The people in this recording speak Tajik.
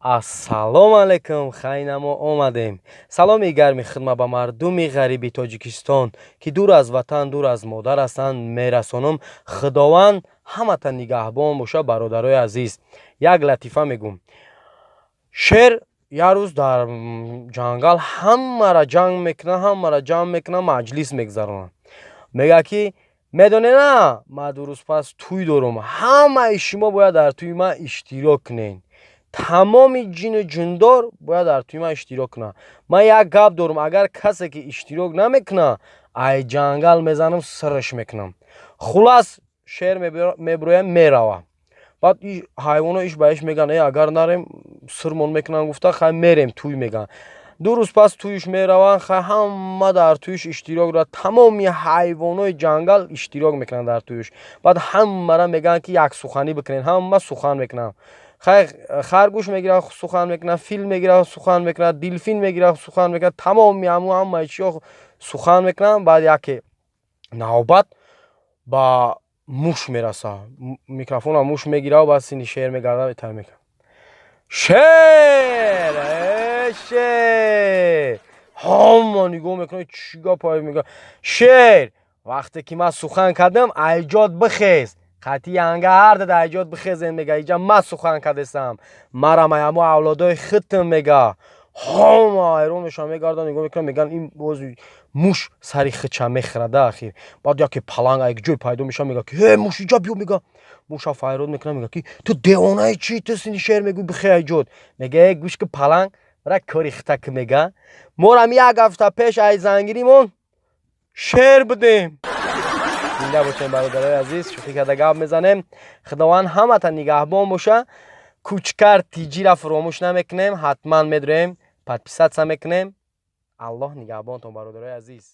ассалому алайкум, хайнамо омадем. Саломи гарми хидмат ба мардуми ғариби Тоҷикистон ки дур аз ватан, дур аз модар ҳастанд, мерасонам. Худованд ҳаматан нигаҳбон боша, бародарои азиз. Як латифа мегӯм. Шер як рӯз дар ҷангал ҳамаро ҷамъ мекунад, маҷлис мегзаронад. Мегӯяд ки медонед на, ман 2 рӯз пас тӯй дорам, ҳамаи шумо бояд дар тӯи ман иштирок кунед. тамоми ҷину ҷундор бояд дар тӯи ман иштирок кунанд. Ман як гап дорам, агар касе ки иштирок намекунад, ай ҷангал мезанам, сирш мекунам. Хулас шер мебирояд, меравад. баъд ҳайвоно иш ба иш мегӯянд, агар нарем сирмон мекунанд, гуфта хай мерем тӯй мегӯянд. 2 рӯз пас тӯйш мераванд, хай ҳама дар тӯйш иштирок дорад, тамоми ҳайвонои ҷангал иштирок мекунанд дар тӯйш. баъд ҳамаро мегӯянд ки як суханӣ бикунед, ҳама сухан мекунанд. хай харгӯш мегирад, сухан мекунад, фил мегирад, сухан мекунад, дилфин мегирад, сухан мекунад, тамоми ҳамаи чизо сухан мекунанд. баъд яке навбат ба муш мерасад, микрофонро муш мегирад, баъд сини шер мегардад, итар мекунад. шер шер ҳама нигоҳ мекунад, чӣ гапае мегӯяд. шер вақте ки ман сухан кардам, айҷод бихез, қати янга ҳар дада айҷод бихезен, мега иҷа ман сухан кардесам, мара маяму авлодои хитм, мега ҳама ҳайрон мешаванд, мегарданд, нигоҳ мекунанд, мегӯянд ин бози муш сари хитча мехӯрада ахир. баъд яке паланг як ҷой пайдо мешавад, мегӯяд ки муш иҷа биё, мега муша файрод мекунад, мегӯяд ки ту девонаи чӣ, ту сини шер мегӯй бихез айҷод. мега гӯш ки паланг ра кори хита ки мега, морам як ҳафта пеш ай зангиримон шер будем. зинда бошем бародарои азиз, шӯхӣ карда гап мезанем. худованд ҳаматан нигаҳбон боша. кӯчкар тиҷиро фуромӯш намекунем, ҳатман медурем, подписатсия мекунем. аллоҳ нигаҳбонтон бародарои азиз.